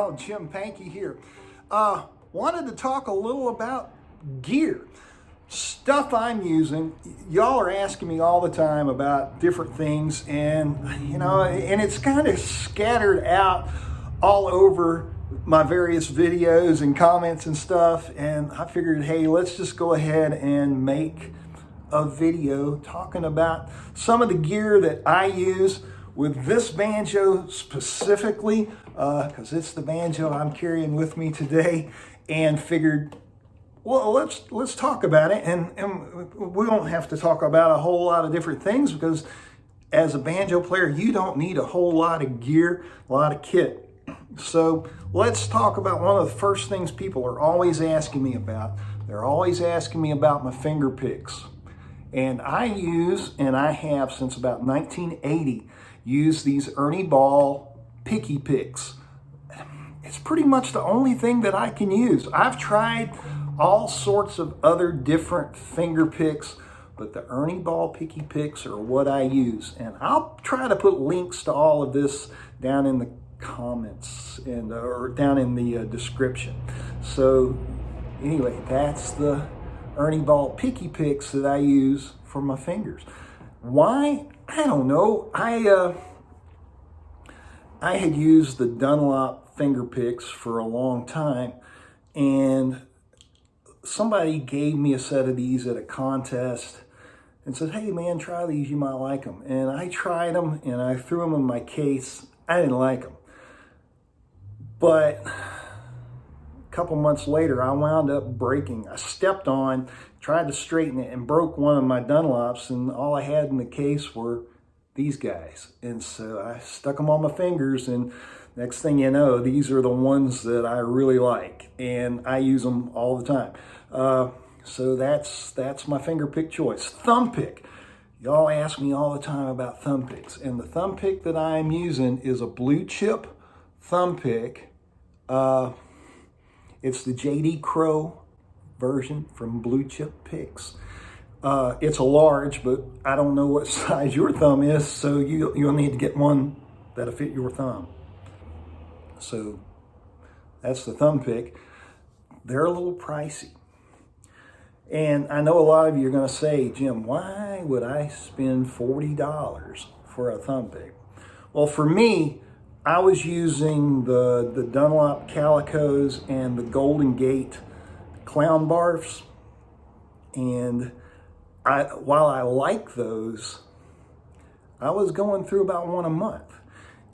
pal Jim Pankey here. Wanted to talk a little about gear. Stuff I'm using. Y'all are asking me all the time about different things, and and it's kind of scattered out all over my various videos and comments and stuff, and I figured, hey, let's just go ahead and make a video talking about some of the gear that I use with this banjo specifically, because it's the banjo I'm carrying with me today, and figured, well, let's talk about it, and we don't have to talk about a whole lot of different things, because as a banjo player, you don't need a whole lot of gear, a lot of kit. So let's talk about one of the first things people are always asking me about. They're always asking me about my finger picks. And I use, and I have since about 1980, used these Ernie Ball picky picks. It's pretty much the only thing that I can use. I've tried all sorts of other different finger picks, but the Ernie Ball picky picks are what I use. And I'll try to put links to all of this down in the comments and or down in the description. So anyway, that's the Ernie Ball picky picks that I use for my fingers. Why? I don't know. I had used the Dunlop finger picks for a long time, and somebody gave me a set of these at a contest and said, hey man, try these, you might like them. And I tried them and I threw them in my case. I didn't like them. But a couple months later, I wound up breaking. I stepped on, tried to straighten it, and broke one of my Dunlops, and all I had in the case were these guys. And so I stuck them on my fingers, and next thing you know, these are the ones that I really like, and I use them all the time. So that's my finger pick choice. Thumb pick. Y'all ask me all the time about thumb picks, and the thumb pick that I'm using is a blue chip thumb pick. It's the JD Crowe version from Blue Chip Picks. It's a large, but I don't know what size your thumb is, so you'll need to get one that'll fit your thumb. So that's the thumb pick. They're a little pricey. And I know a lot of you are going to say, Jim, why would I spend $40 for a thumb pick? Well, for me, I was using the Dunlop Calicos and the Golden Gate Clown Barfs. And while I like those, I was going through about one a month,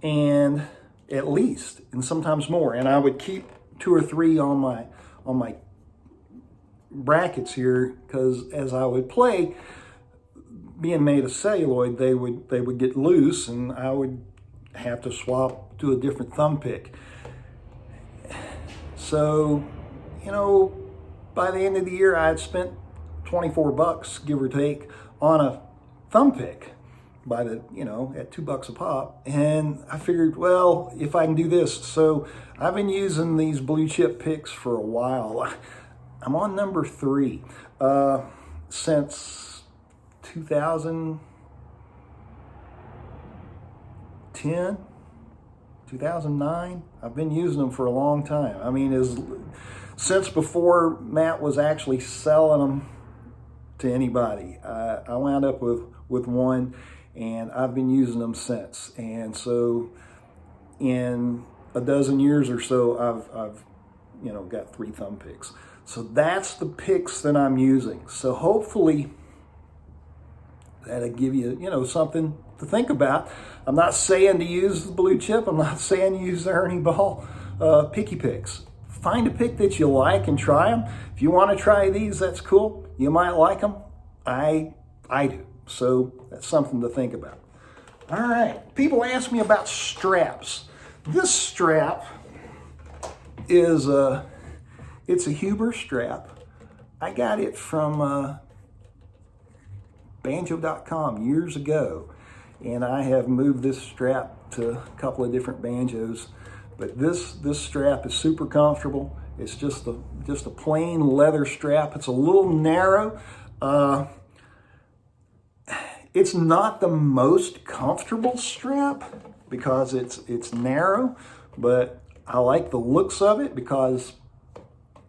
and at least, and sometimes more. And I would keep 2 or 3 on my brackets here, because as I would play, being made of celluloid, they would get loose, and I would have to swap to a different thumb pick. So, by the end of the year, I had spent $24, give or take, on a thumb pick at $2 a pop. And I figured, well, if I can do this. So I've been using these blue chip picks for a while. I'm on number 3 since 2010, 2009. I've been using them for a long time. I mean, since before Matt was actually selling them to anybody. I wound up with one, and I've been using them since. And so in a dozen years or so, I've got 3 thumb picks. So that's the picks that I'm using. So hopefully that'll give you, something to think about. I'm not saying to use the blue chip. I'm not saying use the Ernie Ball picky picks. Find a pick that you like and try them. If you want to try these, that's cool. You might like them. I do. So that's something to think about. All right. People ask me about straps. This strap is it's a Huber strap. I got it from Banjo.com years ago, and I have moved this strap to a couple of different banjos. But this strap is super comfortable. It's just a plain leather strap. It's a little narrow. It's not the most comfortable strap because it's narrow, but I like the looks of it because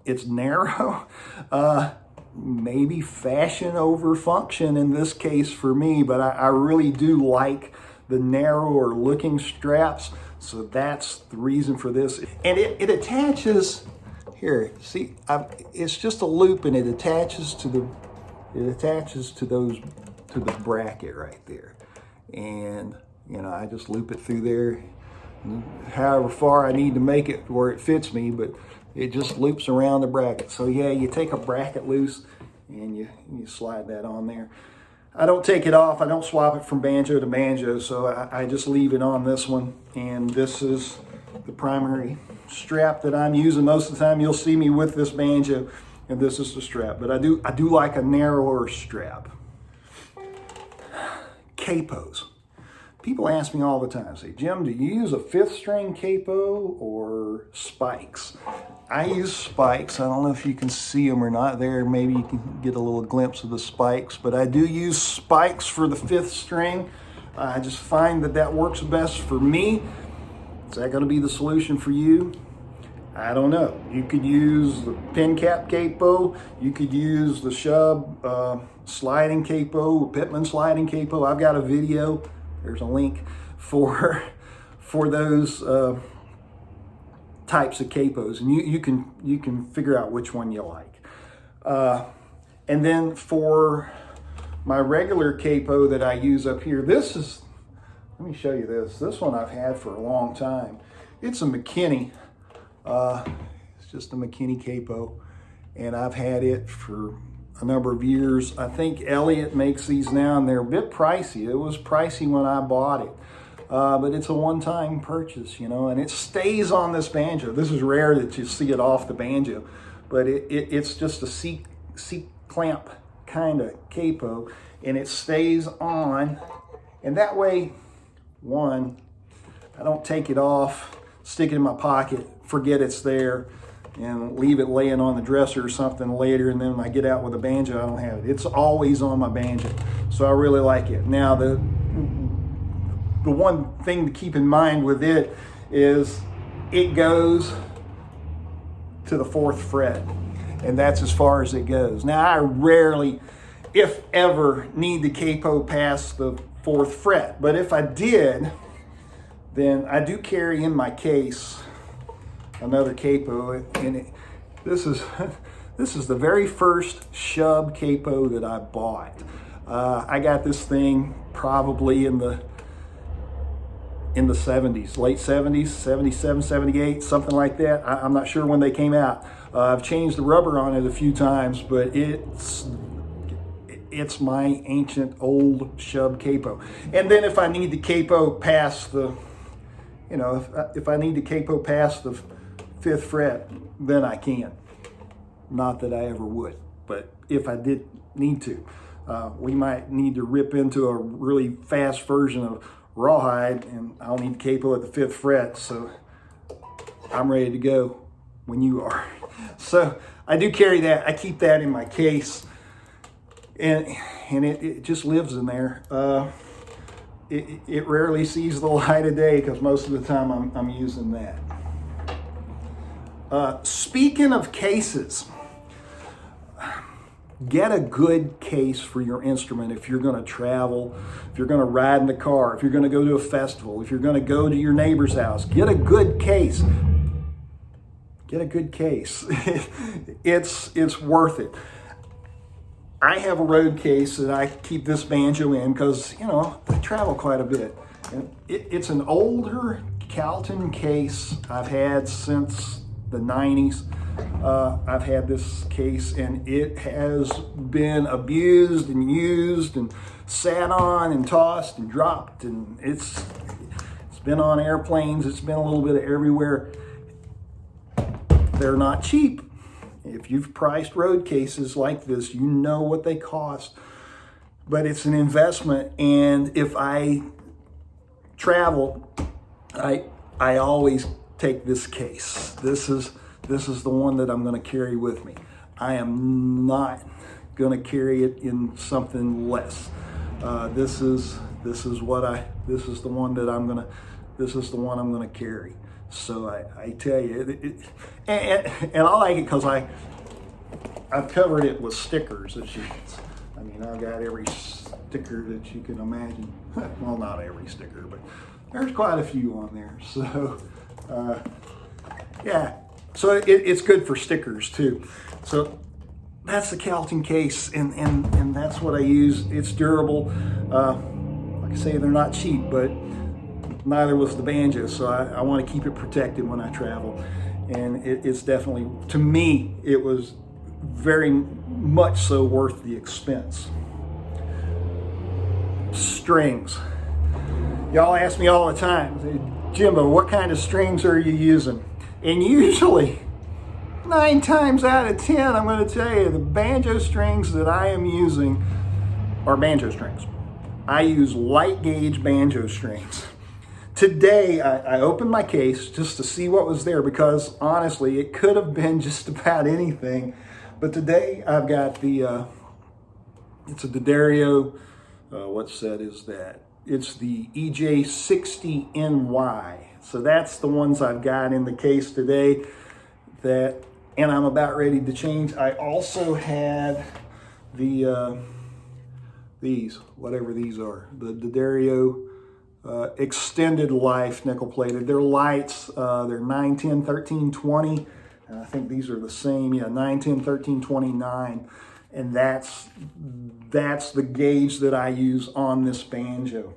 it's narrow. Maybe fashion over function in this case for me, but I really do like the narrower looking straps. So that's the reason for this. And it attaches here. See, it's just a loop, and it attaches to the bracket right there. And you know, I just loop it through there, however far I need to make it where it fits me, but it just loops around the bracket. So yeah, you take a bracket loose and you slide that on there. I don't take it off. I don't swap it from banjo to banjo, so I just leave it on this one. And this is the primary strap that I'm using. Most of the time you'll see me with this banjo, and this is the strap. But I do like a narrower strap. Capos. People ask me all the time, say, Jim, do you use a 5th string capo or spikes? I use spikes. I don't know if you can see them or not there. Maybe you can get a little glimpse of the spikes, but I do use spikes for the 5th string. I just find that works best for me. Is that going to be the solution for you? I don't know. You could use the pin cap capo. You could use the Shubb sliding capo, Pittman sliding capo. I've got a video. There's a link for those types of capos, and you can figure out which one you like. And then for my regular capo that I use up here, let me show you this. This one I've had for a long time. It's a McKinney. It's just a McKinney capo, and I've had it for a number of years. I think Elliott makes these now, and they're a bit pricey. It was pricey when I bought it, but it's a one-time purchase, you know, and it stays on this banjo. This is rare that you see it off the banjo, but it's just a C clamp kind of capo, and it stays on, and that way, one, I don't take it off, stick it in my pocket, forget it's there, and leave it laying on the dresser or something later, and then when I get out with a banjo, I don't have it. It's always on my banjo, so I really like it. Now, the one thing to keep in mind with it is it goes to the 4th fret, and that's as far as it goes. Now, I rarely, if ever, need the capo past the 4th fret, but if I did, then I do carry in my case another capo, and this is the very first Shubb capo that I bought. I got this thing probably in the 70s, late 70s, 77, 78, something like that. I'm not sure when they came out. I've changed the rubber on it a few times, but it's my ancient old Shubb capo. And then if I need the capo past the, you know, if I need the capo past the 5th fret, then I can. Not that I ever would, but if I did need to, we might need to rip into a really fast version of rawhide, and I'll need the capo at the 5th fret, so I'm ready to go when you are. So I do carry that. I keep that in my case, and it just lives in there. It rarely sees the light of day because most of the time I'm using that. Speaking of cases, get a good case for your instrument if you're going to travel, if you're going to ride in the car, if you're going to go to a festival, if you're going to go to your neighbor's house. Get a good case. Get a good case. It's worth it. I have a road case that I keep this banjo in because, you know, I travel quite a bit. And it's an older Calton case I've had since the 90s. I've had this case, and it has been abused and used and sat on and tossed and dropped, and it's been on airplanes. It's been a little bit of everywhere. They're not cheap. If you've priced road cases like this, you know what they cost, but it's an investment. And if I travel, I always take this case. This is the one that I'm going to carry with me. I am not going to carry it in something less. This is the one that I'm going to this is the one I'm going to carry. So I tell you, and I like it because I've covered it with stickers. I mean, I've got every sticker that you can imagine. Well, not every sticker, but there's quite a few on there. So, yeah. So it's good for stickers too. So that's the Calton case, and that's what I use. It's durable. Like I say, they're not cheap, but neither was the Banjo. So I want to keep it protected when I travel. And it's definitely, to me, it was very much so worth the expense. Strings. Y'all ask me all the time, Jimbo, what kind of strings are you using? And usually, 9 times out of 10, I'm going to tell you, the banjo strings that I am using are banjo strings. I use light gauge banjo strings. Today, I opened my case just to see what was there, because honestly, it could have been just about anything. But today, I've got the, it's a D'Addario, what set is that? It's the EJ60NY. So that's the ones I've got in the case today, and I'm about ready to change. I also had the, these, whatever these are, the D'Addario extended life nickel plated. They're lights, they're 9, 10, 13, 20, and I think these are the same, yeah, 9, 10, 13, 29, and that's the gauge that I use on this banjo.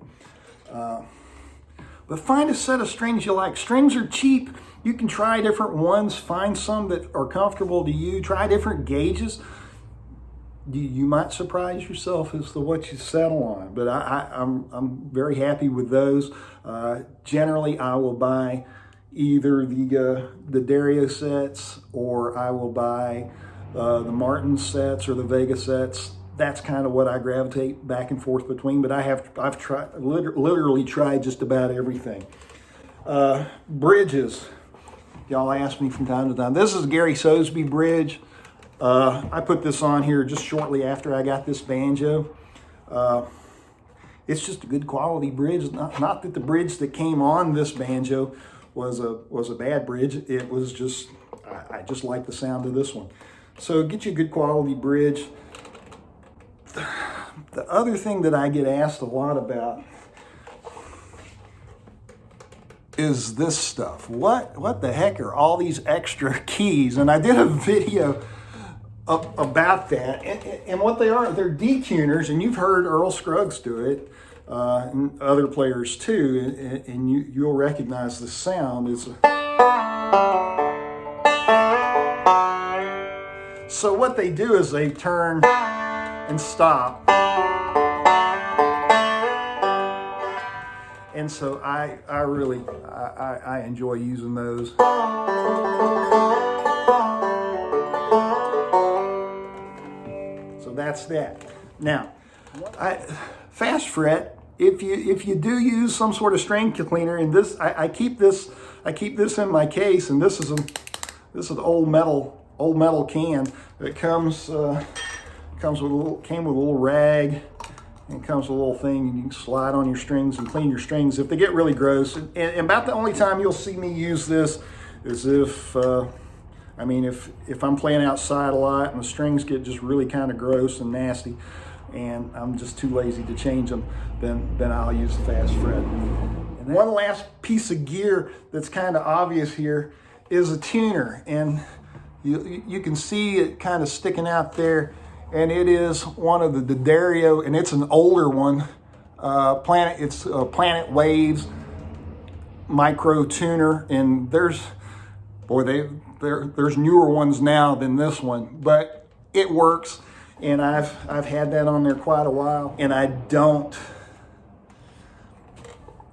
But find a set of strings you like. Strings are cheap. You can try different ones, find some that are comfortable to you, try different gauges. You might surprise yourself as to what you settle on, but I'm very happy with those. Generally, I will buy either the D'Addario sets, or I will buy the Martin sets or the Vega sets. That's kind of what I gravitate back and forth between. But I've tried, literally tried just about everything. Bridges, y'all ask me from time to time. This is a Gary Sosby bridge. I put this on here just shortly after I got this banjo. It's just a good quality bridge. Not that the bridge that came on this banjo was a bad bridge. It was just, I just like the sound of this one. So get you a good quality bridge. The other thing that I get asked a lot about is this stuff. What the heck are all these extra keys? And I did a video about that, and what they are, they're detuners, and you've heard Earl Scruggs do it, and other players too, and you'll recognize the sound. So what they do is they turn and stop, and so I really enjoy using those. So that's that. Now, fast fret. If you do use some sort of string cleaner, and this I keep this in my case, and this is an old metal can that came with a little rag, and comes with a little thing, and you can slide on your strings and clean your strings if they get really gross. And about the only time you'll see me use this is if I'm playing outside a lot and the strings get just really kind of gross and nasty, and I'm just too lazy to change them, then I'll use the fast fret. And one last piece of gear that's kind of obvious here is a tuner, and you can see it kind of sticking out there, and it is one of the D'Addario, and it's an older one. It's Planet Waves micro tuner, and there's newer ones now than this one, but it works, and I've had that on there quite a while, and I don't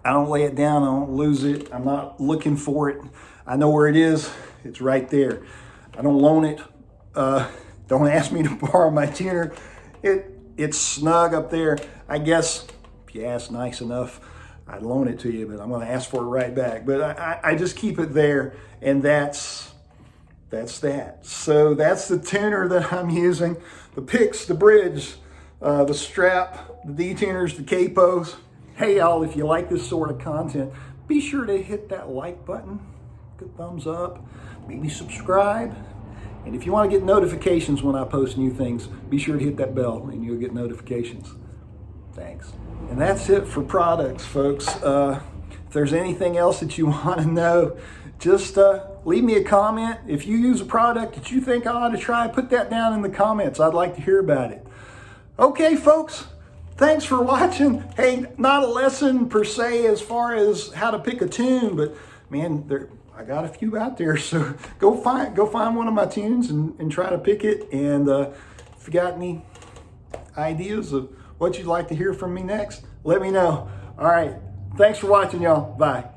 lay it down. I don't lose it. I'm not looking for it. I know where it is. It's right there. I don't loan it. Don't ask me to borrow my tuner. It's snug up there. I guess if you ask nice enough, I'd loan it to you, but I'm going to ask for it right back. But I just keep it there, and that's that. So that's the tuner that I'm using. The picks, the bridge, the strap, the detuners, the capos. Hey y'all, if you like this sort of content, be sure to hit that like button, good thumbs up, maybe subscribe. And if you want to get notifications when I post new things, be sure to hit that bell and you'll get notifications. Thanks. And that's it for products, folks. If there's anything else that you want to know, just leave me a comment. If you use a product that you think I ought to try, put that down in the comments. I'd like to hear about it. Okay, folks, thanks for watching. Hey, not a lesson per se as far as how to pick a tune, but man, I got a few out there, so go find one of my tunes and try to pick it. And if you got any ideas of what you'd like to hear from me next, let me know. All right, thanks for watching, y'all. Bye.